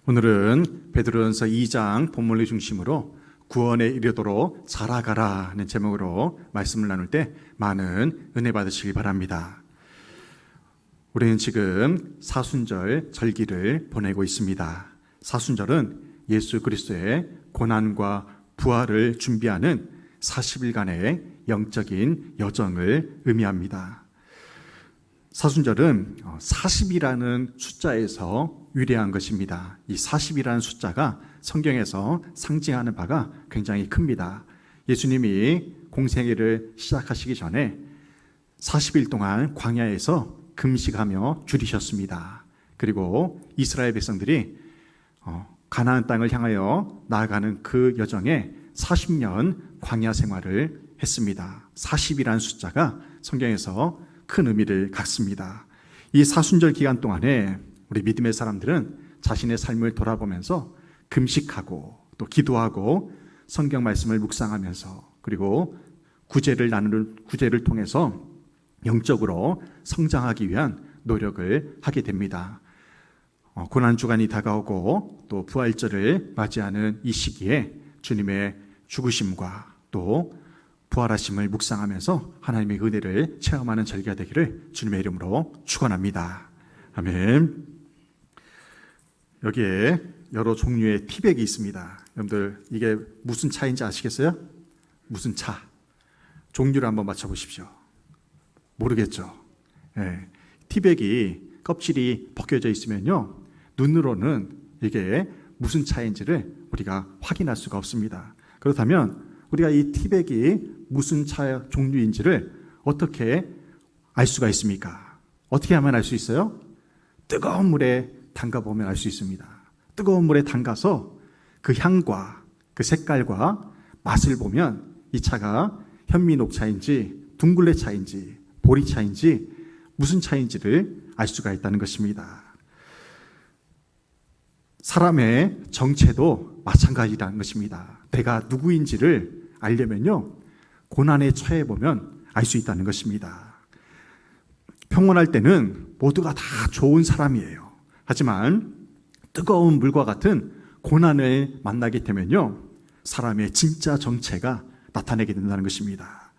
오늘은 베드로전서 2장 본문을 중심으로 구원에 이르도록 자라가라 하는 제목으로 말씀을 나눌 때 많은 은혜 받으시기 바랍니다. 우리는 지금 사순절 절기를 보내고 있습니다. 사순절은 예수 그리스도의 고난과 부활을 준비하는 40일간의 영적인 여정을 의미합니다. 사순절은 40이라는 숫자에서 유래한 것입니다. 이 40이라는 숫자가 성경에서 상징하는 바가 굉장히 큽니다. 예수님이 공생애를 시작하시기 전에 40일 동안 광야에서 금식하며 줄이셨습니다. 그리고 이스라엘 백성들이 가나안 땅을 향하여 나아가는 그 여정에 40년 광야 생활을 했습니다. 40이라는 숫자가 성경에서 큰 의미를 갖습니다. 이 사순절 기간 동안에 우리 믿음의 사람들은 자신의 삶을 돌아보면서 금식하고 또 기도하고 성경 말씀을 묵상하면서 그리고 구제를 나누는 구제를 통해서 영적으로 성장하기 위한 노력을 하게 됩니다. 고난주간이 다가오고 또 부활절을 맞이하는 이 시기에 주님의 죽으심과 또 부활하심을 묵상하면서 하나님의 은혜를 체험하는 절기가 되기를 주님의 이름으로 축원합니다. 아멘. 여기에 여러 종류의 티백이 있습니다. 여러분들 이게 무슨 차인지 아시겠어요? 무슨 차? 종류를 한번 맞춰보십시오. 모르겠죠? 네. 티백이 껍질이 벗겨져 있으면요, 눈으로는 이게 무슨 차인지를 우리가 확인할 수가 없습니다. 그렇다면 우리가 이 티백이 무슨 차 종류인지를 어떻게 알 수가 있습니까? 어떻게 하면 알 수 있어요? 뜨거운 물에 담가보면 알 수 있습니다. 뜨거운 물에 담가서 그 향과 그 색깔과 맛을 보면 이 차가 현미 녹차인지 둥글레 차인지 보리 차인지 무슨 차인지를 알 수가 있다는 것입니다. 사람의 정체도 마찬가지라는 것입니다. 내가 누구인지를 알려면요, 고난에 처해 보면 알 수 있다는 것입니다. 평온할 때는 모두가 다 좋은 사람이에요. 하지만 뜨거운 물과 같은 고난을 만나게 되면요, 사람의 진짜 정체가 나타나게 된다는 것입니다.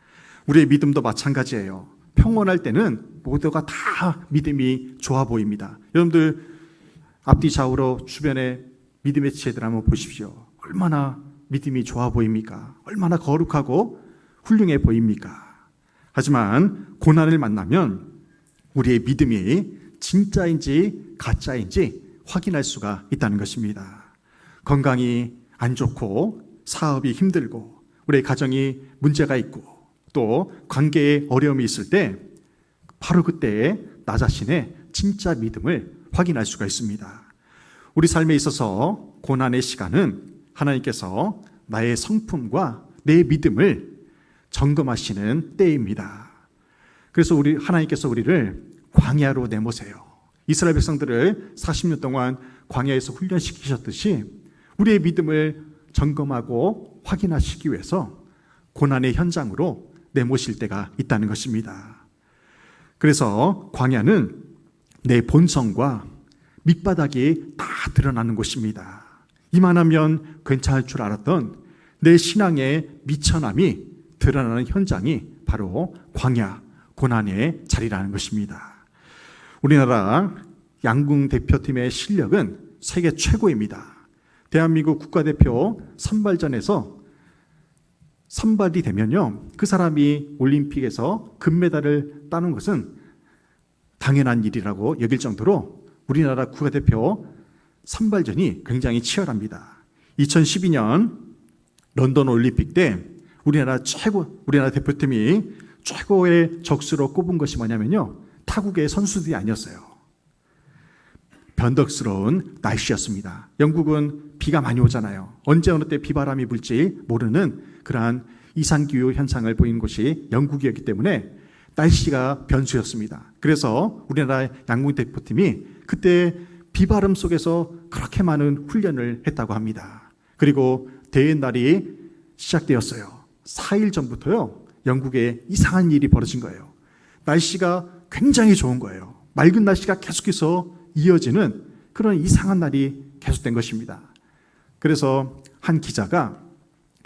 우리의 믿음도 마찬가지예요. 평온할 때는 모두가 다 믿음이 좋아 보입니다. 여러분들 앞뒤 좌우로 주변에 믿음의 지체들 한번 보십시오. 얼마나 믿음이 좋아 보입니까? 얼마나 거룩하고 훌륭해 보입니까? 하지만 고난을 만나면 우리의 믿음이 진짜인지 가짜인지 확인할 수가 있다는 것입니다. 건강이 안 좋고 사업이 힘들고 우리의 가정이 문제가 있고 또 관계에 어려움이 있을 때 바로 그때에 나 자신의 진짜 믿음을 확인할 수가 있습니다. 우리 삶에 있어서 고난의 시간은 하나님께서 나의 성품과 내 믿음을 점검하시는 때입니다. 그래서 하나님께서 우리를 광야로 내모세요. 이스라엘 백성들을 40년 동안 광야에서 훈련시키셨듯이 우리의 믿음을 점검하고 확인하시기 위해서 고난의 현장으로 내모실 때가 있다는 것입니다. 그래서 광야는 내 본성과 밑바닥이 다 드러나는 곳입니다. 이만하면 괜찮을 줄 알았던 내 신앙의 미천함이 드러나는 현장이 바로 광야, 고난의 자리라는 것입니다. 우리나라 양궁 대표팀의 실력은 세계 최고입니다. 대한민국 국가대표 선발전에서 선발이 되면요, 그 사람이 올림픽에서 금메달을 따는 것은 당연한 일이라고 여길 정도로 우리나라 국가대표 선발전이 굉장히 치열합니다. 2012년 런던 올림픽 때 우리나라 대표팀이 최고의 적수로 꼽은 것이 뭐냐면요, 타국의 선수들이 아니었어요. 변덕스러운 날씨였습니다. 영국은 비가 많이 오잖아요. 언제 어느 때 비바람이 불지 모르는 그러한 이상기후 현상을 보인 곳이 영국이었기 때문에 날씨가 변수였습니다. 그래서 우리나라 양궁 대표팀이 그때 비바람 속에서 그렇게 많은 훈련을 했다고 합니다. 그리고 대회 날이 시작되었어요. 4일 전부터요, 영국에 이상한 일이 벌어진 거예요. 날씨가 굉장히 좋은 거예요. 맑은 날씨가 계속해서 이어지는 그런 이상한 날이 계속된 것입니다. 그래서 한 기자가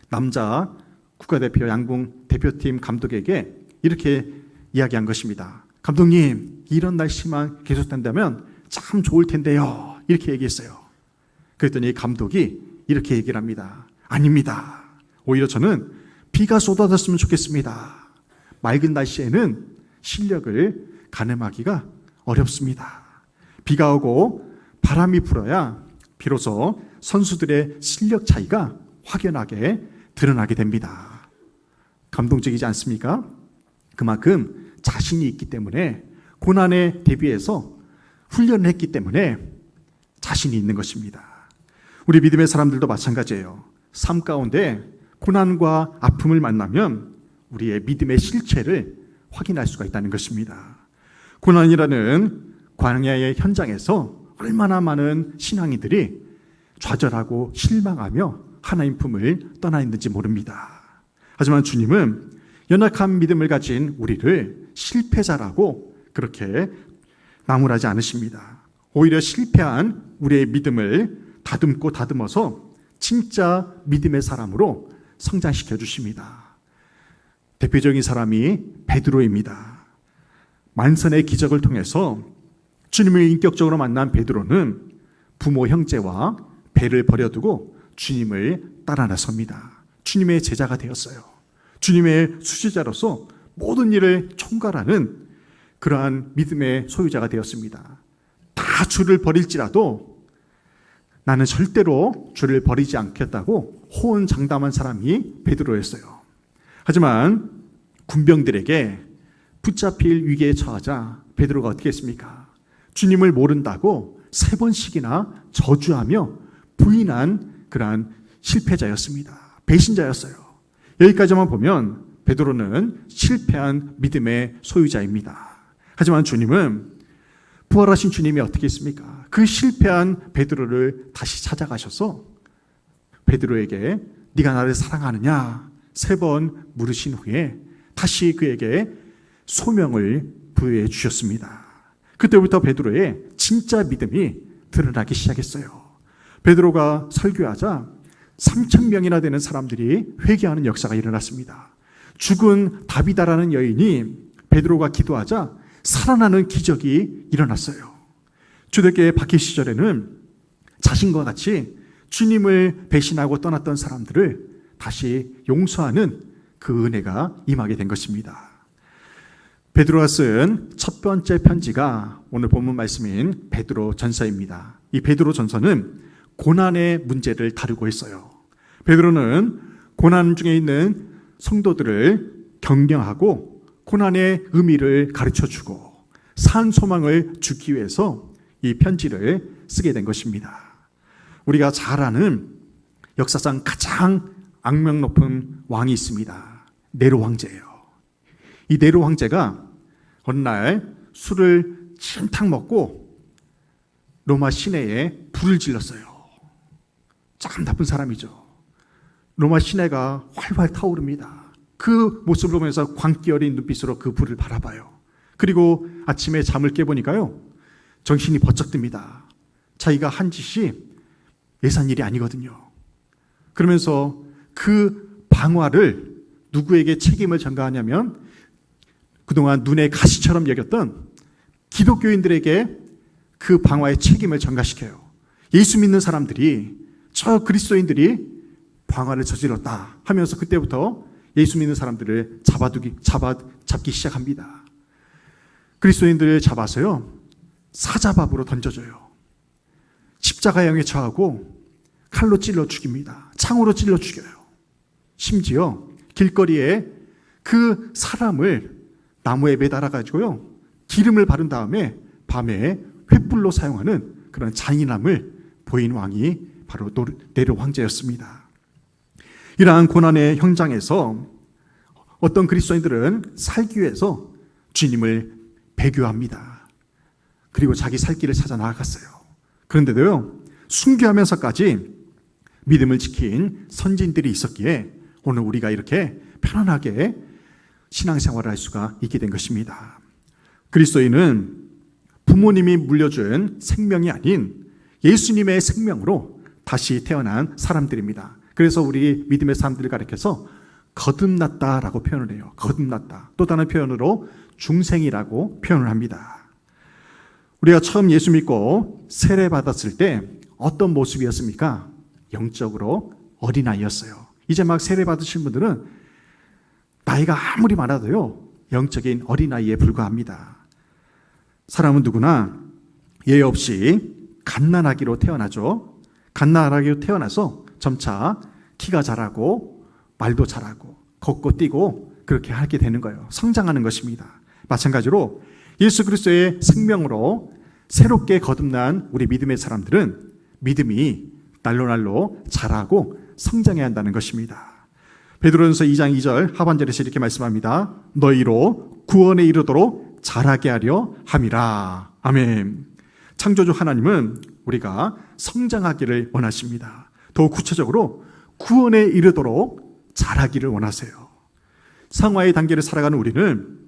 남자 국가대표 양궁 대표팀 감독에게 이렇게 이야기한 것입니다. 감독님, 이런 날씨만 계속된다면 참 좋을 텐데요. 이렇게 얘기했어요. 그랬더니 감독이 이렇게 얘기를 합니다. 아닙니다. 오히려 저는 비가 쏟아졌으면 좋겠습니다. 맑은 날씨에는 실력을 가늠하기가 어렵습니다. 비가 오고 바람이 불어야 비로소 선수들의 실력 차이가 확연하게 드러나게 됩니다. 감동적이지 않습니까? 그만큼 자신이 있기 때문에 고난에 대비해서 훈련을 했기 때문에 자신이 있는 것입니다. 우리 믿음의 사람들도 마찬가지예요. 삶 가운데 고난과 아픔을 만나면 우리의 믿음의 실체를 확인할 수가 있다는 것입니다. 고난이라는 광야의 현장에서 얼마나 많은 신앙인들이 좌절하고 실망하며 하나님 품을 떠나 있는지 모릅니다. 하지만 주님은 연약한 믿음을 가진 우리를 실패자라고 그렇게 나무라지 않으십니다. 오히려 실패한 우리의 믿음을 다듬고 다듬어서 진짜 믿음의 사람으로 성장시켜 주십니다. 대표적인 사람이 베드로입니다. 만선의 기적을 통해서 주님을 인격적으로 만난 베드로는 부모 형제와 배를 버려두고 주님을 따라 나섭니다. 주님의 제자가 되었어요. 주님의 수제자로서 모든 일을 총괄하는 그러한 믿음의 소유자가 되었습니다. 다 주를 버릴지라도 나는 절대로 주를 버리지 않겠다고 호언장담한 사람이 베드로였어요. 하지만 군병들에게 붙잡힐 위기에 처하자 베드로가 어떻게 했습니까? 주님을 모른다고 3번씩이나 저주하며 부인한 그러한 실패자였습니다. 배신자였어요. 여기까지만 보면 베드로는 실패한 믿음의 소유자입니다. 하지만 주님은 부활하신 주님이 어떻게 했습니까? 그 실패한 베드로를 다시 찾아가셔서 베드로에게 네가 나를 사랑하느냐 3번 물으신 후에 다시 그에게 소명을 부여해 주셨습니다. 그때부터 베드로의 진짜 믿음이 드러나기 시작했어요. 베드로가 설교하자 3,000명이나 되는 사람들이 회개하는 역사가 일어났습니다. 죽은 다비다라는 여인이 베드로가 기도하자 살아나는 기적이 일어났어요. 초대교회 박해 시절에는 자신과 같이 주님을 배신하고 떠났던 사람들을 다시 용서하는 그 은혜가 임하게 된 것입니다. 베드로가 쓴 첫 번째 편지가 오늘 본문 말씀인 베드로 전서입니다. 이 베드로 전서는 고난의 문제를 다루고 있어요. 베드로는 고난 중에 있는 성도들을 격려하고 고난의 의미를 가르쳐주고 산 소망을 주기 위해서 이 편지를 쓰게 된 것입니다. 우리가 잘 아는 역사상 가장 악명 높은 왕이 있습니다. 네로 황제예요. 이 네로 황제가 어느 날 술을 진탕 먹고 로마 시내에 불을 질렀어요. 참 나쁜 사람이죠. 로마 시내가 활활 타오릅니다. 그 모습을 보면서 광기 어린 눈빛으로 그 불을 바라봐요. 그리고 아침에 잠을 깨보니까요, 정신이 번쩍 듭니다. 자기가 한 짓이 예산 일이 아니거든요. 그러면서 그 방화를 누구에게 책임을 전가하냐면 그동안 눈에 가시처럼 여겼던 기독교인들에게 그 방화의 책임을 전가시켜요. 예수 믿는 사람들이 저 그리스도인들이 방화를 저질렀다 하면서 그때부터 예수 믿는 사람들을 잡기 시작합니다. 그리스도인들을 잡아서요, 사자밥으로 던져줘요. 십자가형에 처하고 칼로 찔러 죽입니다. 창으로 찔러 죽여요. 심지어 길거리에 그 사람을 나무에 매달아 가지고요, 기름을 바른 다음에 밤에 횃불로 사용하는 그런 잔인함을 보인 왕이 바로 네로 황제였습니다. 이러한 고난의 현장에서 어떤 그리스도인들은 살기 위해서 주님을 배교합니다. 그리고 자기 살 길을 찾아 나아갔어요. 그런데도요, 순교하면서까지 믿음을 지킨 선진들이 있었기에 오늘 우리가 이렇게 편안하게 신앙생활을 할 수가 있게 된 것입니다. 그리스도인은 부모님이 물려준 생명이 아닌 예수님의 생명으로 다시 태어난 사람들입니다. 그래서 우리 믿음의 사람들을 가리켜서 거듭났다라고 표현을 해요. 거듭났다. 또 다른 표현으로 중생이라고 표현을 합니다. 우리가 처음 예수 믿고 세례받았을 때 어떤 모습이었습니까? 영적으로 어린아이였어요. 이제 막 세례받으신 분들은 나이가 아무리 많아도요, 영적인 어린아이에 불과합니다. 사람은 누구나 예외 없이 갓난아기로 태어나죠. 갓난아기로 태어나서 점차 키가 자라고 말도 잘하고 걷고 뛰고 그렇게 하게 되는 거예요. 성장하는 것입니다. 마찬가지로 예수 그리스도의 생명으로 새롭게 거듭난 우리 믿음의 사람들은 믿음이 날로 자라고 성장해야 한다는 것입니다. 베드로전서 2장 2절 하반절에서 이렇게 말씀합니다. 너희로 구원에 이르도록 자라게 하려 함이라. 아멘. 창조주 하나님은 우리가 성장하기를 원하십니다. 더 구체적으로 구원에 이르도록 자라기를 원하세요. 상화의 단계를 살아가는 우리는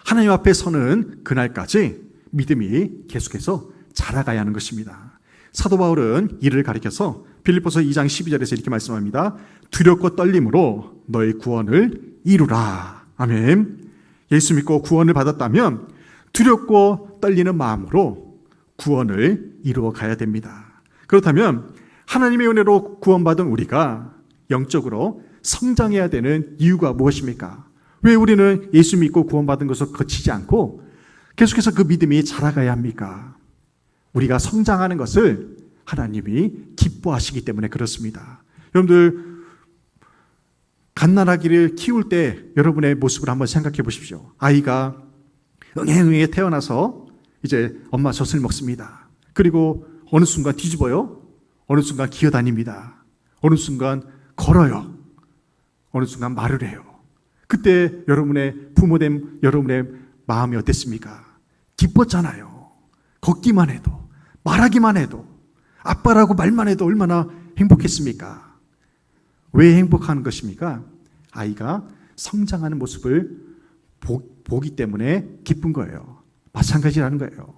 하나님 앞에 서는 그날까지 믿음이 계속해서 자라가야 하는 것입니다. 사도 바울은 이를 가리켜서 빌립보서 2장 12절에서 이렇게 말씀합니다. 두렵고 떨림으로 너의 구원을 이루라. 아멘. 예수 믿고 구원을 받았다면 두렵고 떨리는 마음으로 구원을 이루어 가야 됩니다. 그렇다면 하나님의 은혜로 구원받은 우리가 영적으로 성장해야 되는 이유가 무엇입니까? 왜 우리는 예수 믿고 구원받은 것을 거치지 않고 계속해서 그 믿음이 자라가야 합니까? 우리가 성장하는 것을 하나님이 기뻐하시기 때문에 그렇습니다. 여러분들 갓난아기를 키울 때 여러분의 모습을 한번 생각해 보십시오. 아이가 응애응애 태어나서 이제 엄마 젖을 먹습니다. 그리고 어느 순간 뒤집어요. 어느 순간 기어다닙니다. 어느 순간 걸어요. 어느 순간 말을 해요. 그때 여러분의 부모된 여러분의 마음이 어땠습니까? 기뻤잖아요. 걷기만 해도, 말하기만 해도, 아빠라고 말만 해도 얼마나 행복했습니까? 왜 행복한 것입니까? 아이가 성장하는 모습을 보기 때문에 기쁜 거예요. 마찬가지라는 거예요.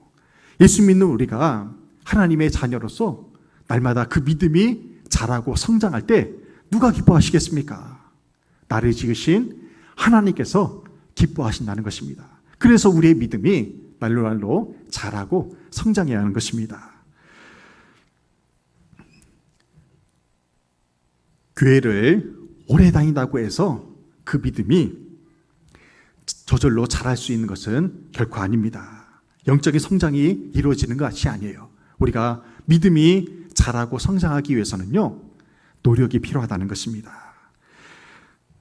예수 믿는 우리가 하나님의 자녀로서 날마다 그 믿음이 자라고 성장할 때 누가 기뻐하시겠습니까? 나를 지으신 하나님께서 기뻐하신다는 것입니다. 그래서 우리의 믿음이 날로 자라고 성장해야 하는 것입니다. 교회를 오래 다닌다고 해서 그 믿음이 저절로 자랄 수 있는 것은 결코 아닙니다. 영적인 성장이 이루어지는 것이 아니에요. 우리가 믿음이 자라고 성장하기 위해서는요, 노력이 필요하다는 것입니다.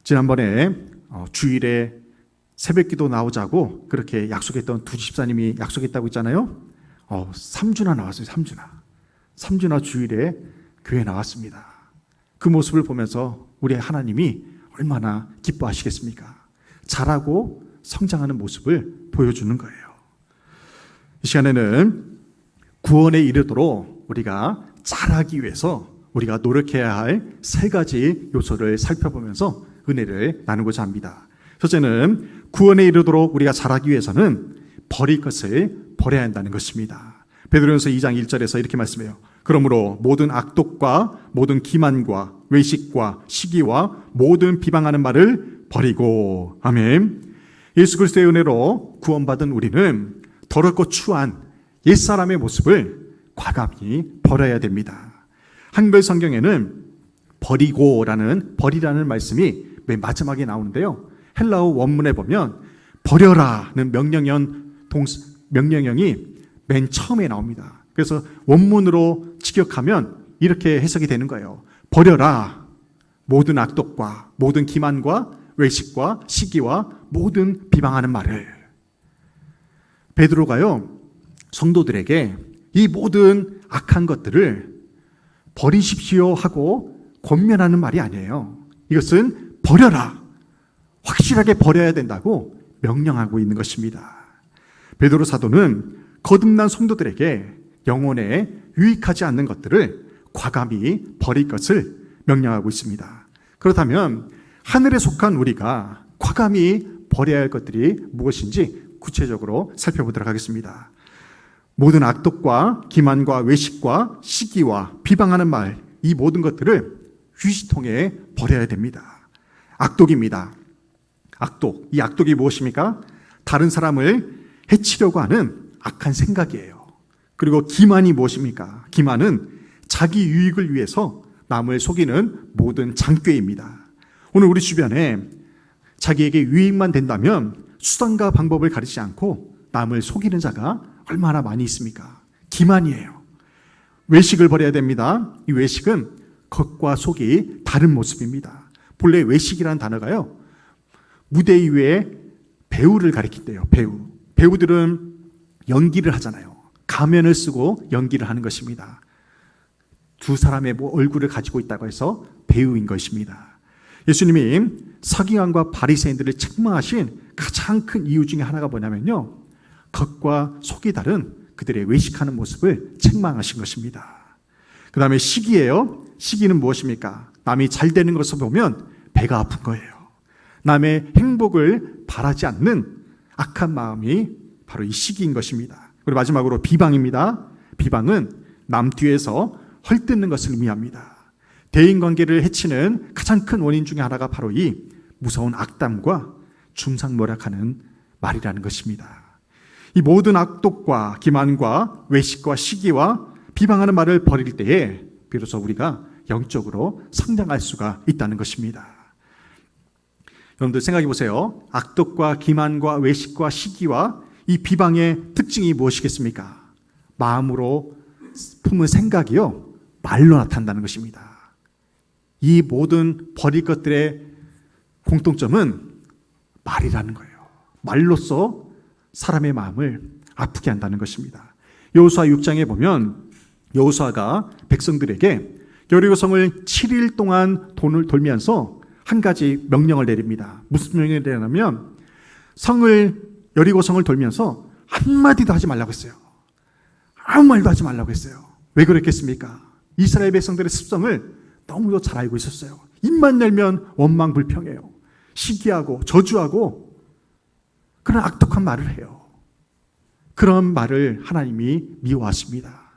지난번에 주일에 새벽기도 나오자고 그렇게 약속했던 두 집사님이 약속했다고 했잖아요. 3주나 나왔어요. 3주나 주일에 교회 나왔습니다. 그 모습을 보면서 우리 하나님이 얼마나 기뻐하시겠습니까? 자라고 성장하는 모습을 보여주는 거예요. 이 시간에는 구원에 이르도록 우리가 자라기 위해서 우리가 노력해야 할 세 가지 요소를 살펴보면서 은혜를 나누고자 합니다. 첫째는 구원에 이르도록 우리가 자라기 위해서는 버릴 것을 버려야 한다는 것입니다. 베드로전서 2장 1절에서 이렇게 말씀해요. 그러므로 모든 악독과 모든 기만과 외식과 시기와 모든 비방하는 말을 버리고. 아멘. 예수 그리스도의 은혜로 구원받은 우리는 더럽고 추한 옛사람의 모습을 과감히 버려야 됩니다. 한글 성경에는 버리라는 말씀이 맨 마지막에 나오는데요. 헬라어 원문에 보면 버려라는 명령형이 맨 처음에 나옵니다. 그래서 원문으로 직역하면 이렇게 해석이 되는 거예요. 버려라 모든 악독과 모든 기만과 외식과 시기와 모든 비방하는 말을. 베드로가요, 성도들에게 이 모든 악한 것들을 버리십시오 하고 권면하는 말이 아니에요. 이것은 버려라, 확실하게 버려야 된다고 명령하고 있는 것입니다. 베드로 사도는 거듭난 성도들에게 영혼에 유익하지 않는 것들을 과감히 버릴 것을 명령하고 있습니다. 그렇다면 하늘에 속한 우리가 과감히 버려야 할 것들이 무엇인지 구체적으로 살펴보도록 하겠습니다. 모든 악독과 기만과 외식과 시기와 비방하는 말, 이 모든 것들을 휴지통에 버려야 됩니다. 악독입니다. 악독. 이 악독이 무엇입니까? 다른 사람을 해치려고 하는 악한 생각이에요. 그리고 기만이 무엇입니까? 기만은 자기 유익을 위해서 남을 속이는 모든 장꾀입니다. 오늘 우리 주변에 자기에게 유익만 된다면 수단과 방법을 가리지 않고 남을 속이는 자가 얼마나 많이 있습니까? 기만이에요. 외식을 버려야 됩니다. 이 외식은 겉과 속이 다른 모습입니다. 본래 외식이라는 단어가요, 무대 위에 배우를 가리킨대요. 배우들은 연기를 하잖아요. 가면을 쓰고 연기를 하는 것입니다. 두 사람의 얼굴을 가지고 있다고 해서 배우인 것입니다. 예수님이 서기관과 바리새인들을 책망하신 가장 큰 이유 중에 하나가 뭐냐면요, 겉과 속이 다른 그들의 외식하는 모습을 책망하신 것입니다. 그 다음에 시기예요. 시기는 무엇입니까? 남이 잘 되는 것을 보면 배가 아픈 거예요. 남의 행복을 바라지 않는 악한 마음이 바로 이 시기인 것입니다. 그리고 마지막으로 비방입니다. 비방은 남 뒤에서 헐뜯는 것을 의미합니다. 대인관계를 해치는 가장 큰 원인 중에 하나가 바로 이 무서운 악담과 중상모략하는 말이라는 것입니다. 이 모든 악독과 기만과 외식과 시기와 비방하는 말을 버릴 때에 비로소 우리가 영적으로 성장할 수가 있다는 것입니다. 여러분들 생각해 보세요. 악독과 기만과 외식과 시기와 이 비방의 특징이 무엇이겠습니까? 마음으로 품은 생각이요, 말로 나타난다는 것입니다. 이 모든 버릴 것들의 공통점은 말이라는 거예요. 말로써 사람의 마음을 아프게 한다는 것입니다. 여호수아 6장에 보면 여호수아가 백성들에게 여리고성을 7일 동안 돈을 돌면서 한 가지 명령을 내립니다. 무슨 명령을 내냐면 여리고성을 돌면서 한마디도 하지 말라고 했어요. 아무 말도 하지 말라고 했어요. 왜 그랬겠습니까? 이스라엘 백성들의 습성을 너무도 잘 알고 있었어요. 입만 열면 원망불평해요. 시기하고 저주하고 그런 악독한 말을 해요. 그런 말을 하나님이 미워하십니다.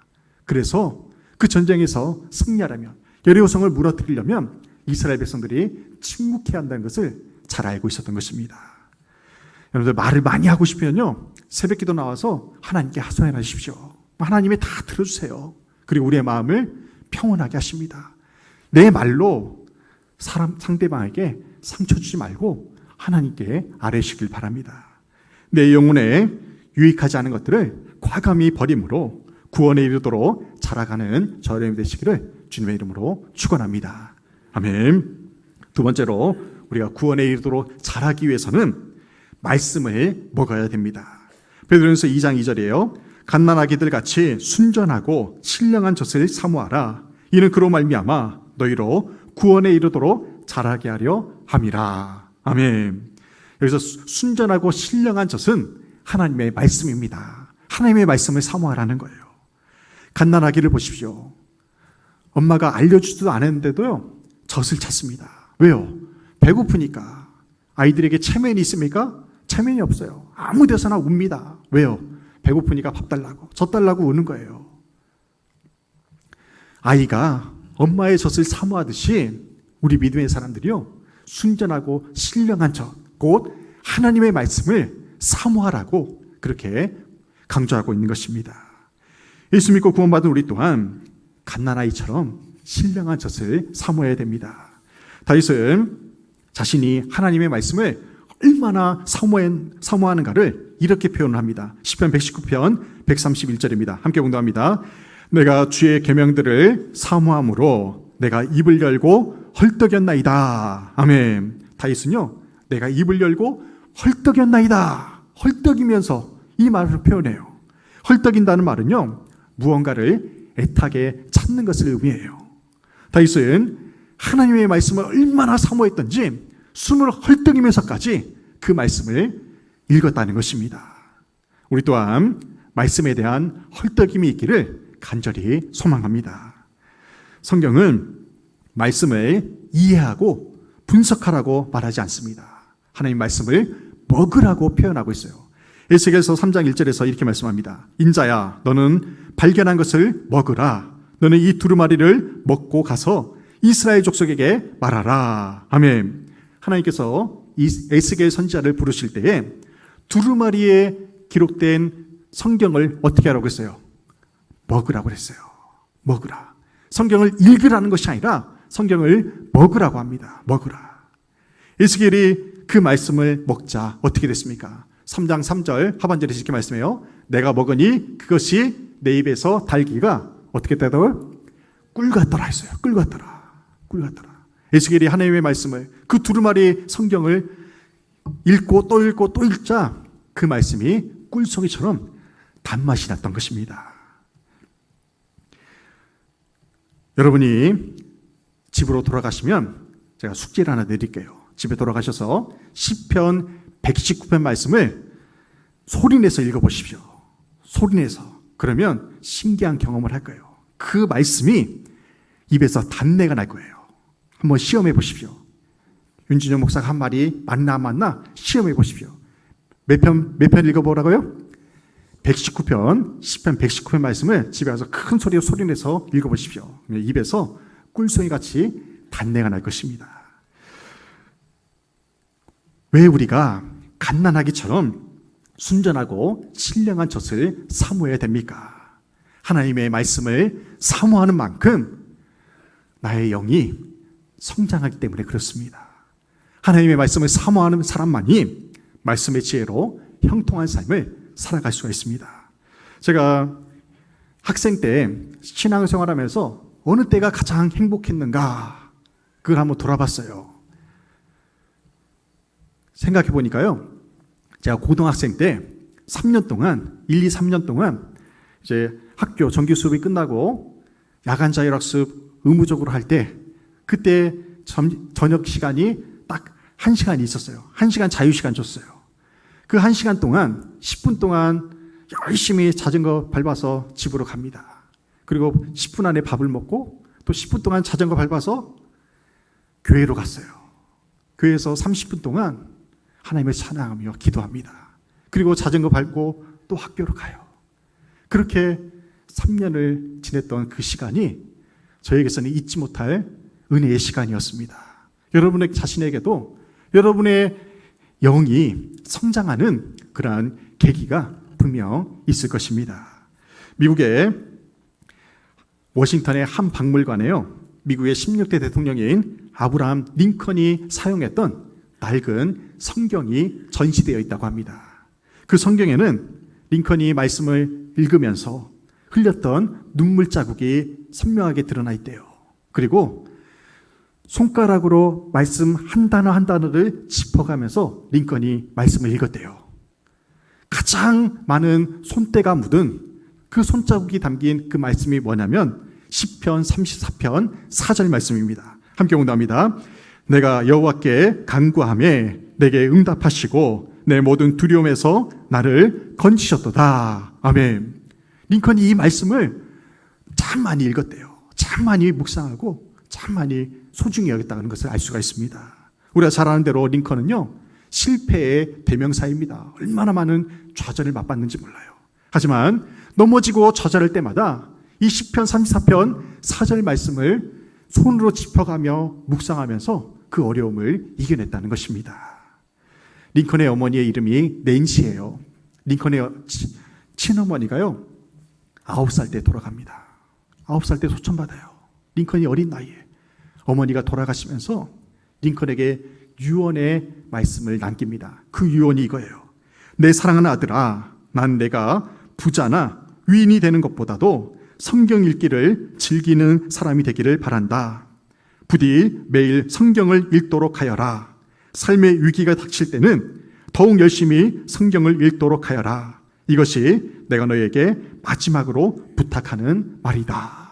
그래서 그 전쟁에서 승리하려면, 여리고성을 무너뜨리려면 이스라엘 백성들이 침묵해야 한다는 것을 잘 알고 있었던 것입니다. 여러분들 말을 많이 하고 싶으면요, 새벽기도 나와서 하나님께 하소연하십시오. 하나님이 다 들어주세요. 그리고 우리의 마음을 평온하게 하십니다. 내 말로 상대방에게 상처 주지 말고 하나님께 아뢰시길 바랍니다. 내 영혼에 유익하지 않은 것들을 과감히 버림으로 구원에 이르도록 자라가는 저희들 되시기를 주님의 이름으로 축원합니다. 아멘. 두 번째로 우리가 구원에 이르도록 자라기 위해서는 말씀을 먹어야 됩니다. 베드로전서 2장 2절이에요. 갓난아기들 같이 순전하고 신령한 젖을 사모하라. 이는 그로 말미암아 너희로 구원에 이르도록 자라게 하려 함이라. 아멘. 여기서 순전하고 신령한 젖은 하나님의 말씀입니다. 하나님의 말씀을 사모하라는 거예요. 갓난아기를 보십시오. 엄마가 알려주지도 않았는데도요, 젖을 찾습니다. 왜요? 배고프니까. 아이들에게 체면이 있습니까? 체면이 없어요. 아무 데서나 웁니다. 왜요? 배고프니까 밥 달라고, 젖 달라고 우는 거예요. 아이가 엄마의 젖을 사모하듯이 우리 믿음의 사람들이요, 순전하고 신령한 젖, 곧 하나님의 말씀을 사모하라고 그렇게 강조하고 있는 것입니다. 예수 믿고 구원받은 우리 또한 갓난아이처럼 신령한 젖을 사모해야 됩니다. 다윗은 자신이 하나님의 말씀을 얼마나 사모하는가를 이렇게 표현합니다. 시편 119편 131절입니다. 함께 공독합니다. 내가 주의 계명들을 사모함으로 내가 입을 열고 헐떡였나이다. 아멘. 다윗은요, 내가 입을 열고 헐떡였나이다. 헐떡이면서 이 말을 표현해요. 헐떡인다는 말은요, 무언가를 애타게 찾는 것을 의미해요. 다윗은 하나님의 말씀을 얼마나 사모했던지 숨을 헐떡이면서까지 그 말씀을 읽었다는 것입니다. 우리 또한 말씀에 대한 헐떡임이 있기를 간절히 소망합니다. 성경은 말씀을 이해하고 분석하라고 말하지 않습니다. 하나님 말씀을 먹으라고 표현하고 있어요. 에스겔서 3장 1절에서 이렇게 말씀합니다. 인자야, 너는 발견한 것을 먹으라. 너는 이 두루마리를 먹고 가서 이스라엘 족속에게 말하라. 아멘. 하나님께서 이 에스겔 선지자를 부르실 때에 두루마리에 기록된 성경을 어떻게 하라고 했어요? 먹으라고 했어요. 먹으라. 성경을 읽으라는 것이 아니라 성경을 먹으라고 합니다. 먹으라. 에스겔이 그 말씀을 먹자 어떻게 됐습니까? 3장 3절 하반절에 이렇게 말씀해요. 내가 먹으니 그것이 내 입에서 달기가 어떻게 되더라? 꿀 같더라 했어요. 꿀 같더라. 꿀 같더라. 에스겔이 하나님의 말씀을, 그 두루마리 성경을 읽고 또 읽고 또 읽자 그 말씀이 꿀송이처럼 단맛이 났던 것입니다. 여러분이 집으로 돌아가시면 제가 숙제를 하나 드릴게요. 집에 돌아가셔서 시편 119편 말씀을 소리내서 읽어보십시오. 소리내서. 그러면 신기한 경험을 할 거예요. 그 말씀이 입에서 단내가 날 거예요. 한번 시험해 보십시오. 윤진영 목사가 한 말이 맞나 안 맞나 시험해 보십시오. 몇 편 읽어보라고요? 119편, 시편 119편 말씀을 집에 가서 큰 소리로 소리내서 읽어보십시오. 입에서 꿀송이 같이 단내가 날 것입니다. 왜 우리가 갓난아기처럼 순전하고 신령한 젖을 사모해야 됩니까? 하나님의 말씀을 사모하는 만큼 나의 영이 성장하기 때문에 그렇습니다. 하나님의 말씀을 사모하는 사람만이 말씀의 지혜로 형통한 삶을 살아갈 수가 있습니다. 제가 학생 때 신앙생활하면서 어느 때가 가장 행복했는가 그걸 한번 돌아봤어요. 생각해 보니까요, 제가 고등학생 때 3년 동안 1, 2, 3년 동안 이제 학교 정규 수업이 끝나고 야간 자율학습 의무적으로 할 때 그때 저녁 시간이 딱 1시간이 있었어요. 1시간 자유시간 줬어요. 그 1시간 동안 10분 동안 열심히 자전거 밟아서 집으로 갑니다. 그리고 10분 안에 밥을 먹고 또 10분 동안 자전거 밟아서 교회로 갔어요. 교회에서 30분 동안 하나님을 찬양하며 기도합니다. 그리고 자전거 밟고 또 학교로 가요. 그렇게 3년을 지냈던 그 시간이 저에게서는 잊지 못할 은혜의 시간이었습니다. 여러분의 자신에게도 여러분의 영이 성장하는 그러한 계기가 분명 있을 것입니다. 미국의 워싱턴의 한 박물관에요, 미국의 16대 대통령인 아브라함 링컨이 사용했던 낡은 성경이 전시되어 있다고 합니다. 그 성경에는 링컨이 말씀을 읽으면서 흘렸던 눈물 자국이 선명하게 드러나 있대요. 그리고 손가락으로 말씀 한 단어 한 단어를 짚어가면서 링컨이 말씀을 읽었대요. 가장 많은 손때가 묻은 그 손자국이 담긴 그 말씀이 뭐냐면 시편 34편 4절 말씀입니다. 함께 공독합니다. 내가 여호와께 간구하매 내게 응답하시고 내 모든 두려움에서 나를 건지셨도다. 아멘. 링컨이 이 말씀을 참 많이 읽었대요. 참 많이 묵상하고 참 많이 소중히 여겼다는 것을 알 수가 있습니다. 우리가 잘 아는 대로 링컨은요, 실패의 대명사입니다. 얼마나 많은 좌절을 맛봤는지 몰라요. 하지만 넘어지고 좌절할 때마다 이 시편 34편 4절 말씀을 손으로 짚어가며 묵상하면서 그 어려움을 이겨냈다는 것입니다. 링컨의 어머니의 이름이 낸시예요. 링컨의 친어머니가요 9살 때 돌아갑니다. 9살 때 소천받아요. 링컨이 어린 나이에 어머니가 돌아가시면서 링컨에게 유언의 말씀을 남깁니다. 그 유언이 이거예요. 내 사랑하는 아들아, 난 내가 부자나 위인이 되는 것보다도 성경 읽기를 즐기는 사람이 되기를 바란다. 부디 매일 성경을 읽도록 하여라. 삶의 위기가 닥칠 때는 더욱 열심히 성경을 읽도록 하여라. 이것이 내가 너에게 마지막으로 부탁하는 말이다.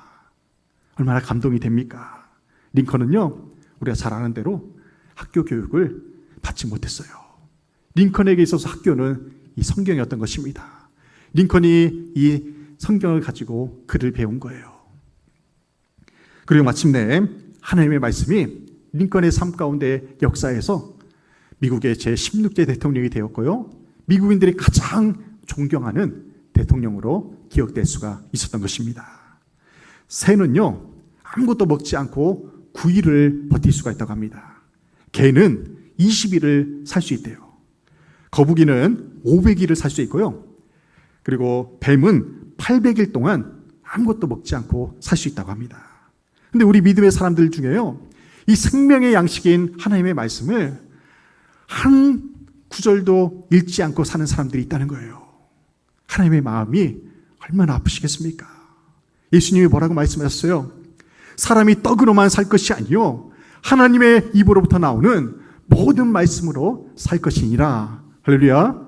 얼마나 감동이 됩니까? 링컨은요, 우리가 잘 아는 대로 학교 교육을 받지 못했어요. 링컨에게 있어서 학교는 이 성경이었던 것입니다. 링컨이 이 성경을 가지고 글을 배운 거예요. 그리고 마침내 하나님의 말씀이 링컨의 삶 가운데 역사에서 미국의 제16대 대통령이 되었고요, 미국인들이 가장 존경하는 대통령으로 기억될 수가 있었던 것입니다. 새는요, 아무것도 먹지 않고 9일을 버틸 수가 있다고 합니다. 개는 20일을 살 수 있대요. 거북이는 500일을 살 수 있고요. 그리고 뱀은 800일 동안 아무것도 먹지 않고 살 수 있다고 합니다. 근데 우리 믿음의 사람들 중에요, 이 생명의 양식인 하나님의 말씀을 한 구절도 읽지 않고 사는 사람들이 있다는 거예요. 하나님의 마음이 얼마나 아프시겠습니까? 예수님이 뭐라고 말씀하셨어요? 사람이 떡으로만 살 것이 아니요 하나님의 입으로부터 나오는 모든 말씀으로 살 것이니라. 할렐루야.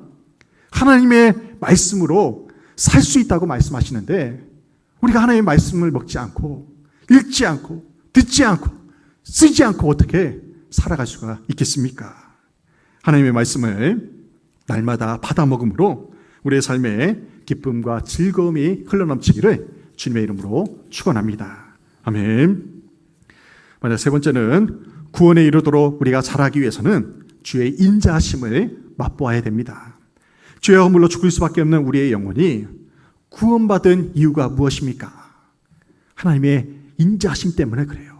하나님의 말씀으로 살 수 있다고 말씀하시는데, 우리가 하나님의 말씀을 먹지 않고 읽지 않고 듣지 않고 쓰지 않고 어떻게 살아갈 수가 있겠습니까? 하나님의 말씀을 날마다 받아 먹음으로 우리의 삶에 기쁨과 즐거움이 흘러넘치기를 주님의 이름으로 축원합니다. 아멘. 먼저 세 번째는, 구원에 이르도록 우리가 자라기 위해서는 주의 인자하심을 맛보아야 됩니다. 죄의 허물로 죽을 수밖에 없는 우리의 영혼이 구원받은 이유가 무엇입니까? 하나님의 인자하심 때문에 그래요.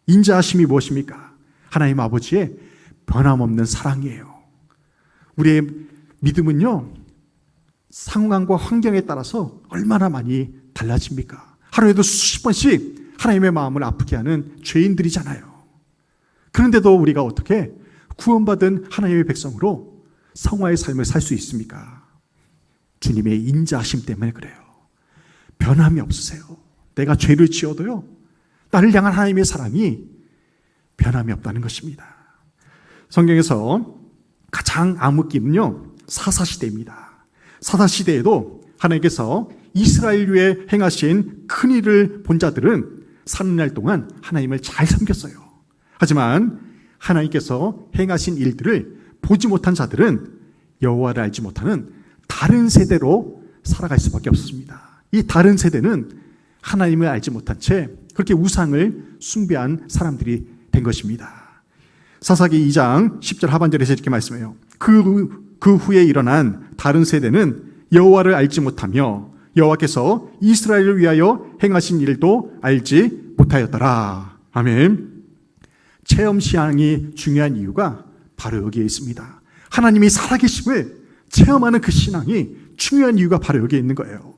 인자하심이 무엇입니까? 하나님 아버지의 변함없는 사랑이에요. 우리의 믿음은요, 상황과 환경에 따라서 얼마나 많이 달라집니까? 하루에도 수십 번씩 하나님의 마음을 아프게 하는 죄인들이잖아요. 그런데도 우리가 어떻게 구원받은 하나님의 백성으로 성화의 삶을 살 수 있습니까? 주님의 인자하심 때문에 그래요. 변함이 없으세요. 내가 죄를 지어도요, 나를 향한 하나님의 사랑이 변함이 없다는 것입니다. 성경에서 가장 암흑기는요, 사사시대입니다. 사사시대에도 하나님께서 이스라엘 위에 행하신 큰 일을 본 자들은 사는 날 동안 하나님을 잘 섬겼어요. 하지만 하나님께서 행하신 일들을 보지 못한 자들은 여호와를 알지 못하는 다른 세대로 살아갈 수밖에 없었습니다. 이 다른 세대는 하나님을 알지 못한 채 그렇게 우상을 숭배한 사람들이 된 것입니다. 사사기 2장 10절 하반절에서 이렇게 말씀해요. 그 후에 일어난 다른 세대는 여호와를 알지 못하며 여호와께서 이스라엘을 위하여 행하신 일도 알지 못하였더라. 아멘. 체험 신앙이 중요한 이유가 바로 여기에 있습니다. 하나님이 살아계심을 체험하는 그 신앙이 중요한 이유가 바로 여기에 있는 거예요.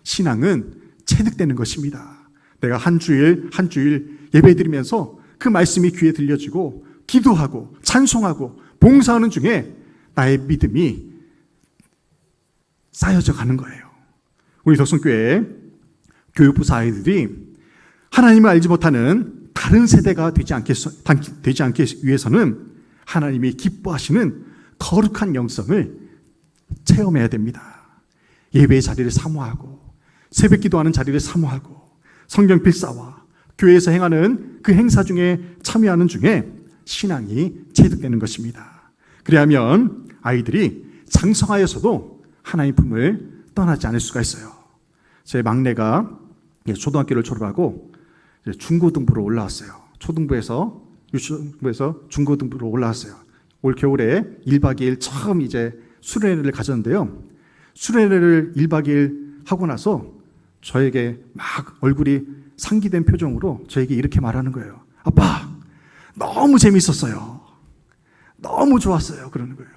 신앙은 체득되는 것입니다. 내가 한 주일 예배드리면서 그 말씀이 귀에 들려지고 기도하고 찬송하고 봉사하는 중에 나의 믿음이 쌓여져 가는 거예요. 우리 덕성교회 교육부사 아이들이 하나님을 알지 못하는 다른 세대가 되지 않기 위해서는 하나님이 기뻐하시는 거룩한 영성을 체험해야 됩니다. 예배의 자리를 사모하고 새벽 기도하는 자리를 사모하고 성경 필사와 교회에서 행하는 그 행사 중에 참여하는 중에 신앙이 체득되는 것입니다. 그래야면 아이들이 장성하여서도 하나님 품을 떠나지 않을 수가 있어요. 제 막내가 초등학교를 졸업하고 중고등부로 올라왔어요. 초등부에서 유치부에서 중고등부로 올라왔어요. 올 겨울에 1박 2일 처음 이제 수련회를 가졌는데요. 수련회를 1박 2일 하고 나서 저에게 막 얼굴이 상기된 표정으로 저에게 이렇게 말하는 거예요. 아빠, 너무 재밌었어요. 너무 좋았어요. 그러는 거예요.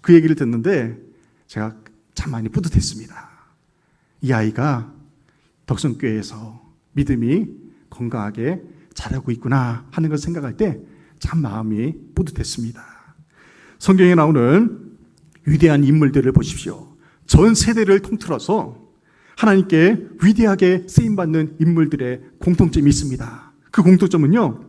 그 얘기를 듣는데 제가 참 많이 뿌듯했습니다. 이 아이가 덕성교회에서 믿음이 건강하게 자라고 있구나 하는 것을 생각할 때 참 마음이 뿌듯했습니다. 성경에 나오는 위대한 인물들을 보십시오. 전 세대를 통틀어서 하나님께 위대하게 쓰임받는 인물들의 공통점이 있습니다. 그 공통점은요,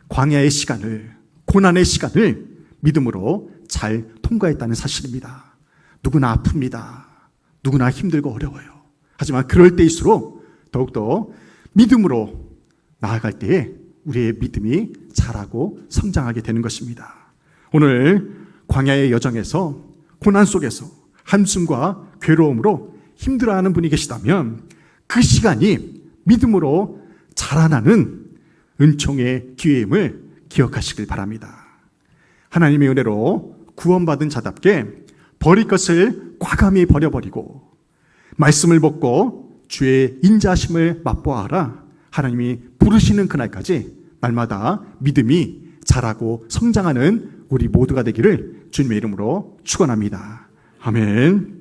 광야의 시간을, 고난의 시간을 믿음으로 잘 통과했다는 사실입니다. 누구나 아픕니다. 누구나 힘들고 어려워요. 하지만 그럴 때일수록 더욱더 믿음으로 나아갈 때에 우리의 믿음이 자라고 성장하게 되는 것입니다. 오늘 광야의 여정에서 고난 속에서 한숨과 괴로움으로 힘들어하는 분이 계시다면 그 시간이 믿음으로 자라나는 은총의 기회임을 기억하시길 바랍니다. 하나님의 은혜로 구원받은 자답게 버릴 것을 과감히 버려버리고 말씀을 먹고 주의 인자하심을 맛보아라. 하나님이 부르시는 그날까지 날마다 믿음이 자라고 성장하는 우리 모두가 되기를 주님의 이름으로 축원합니다. 아멘.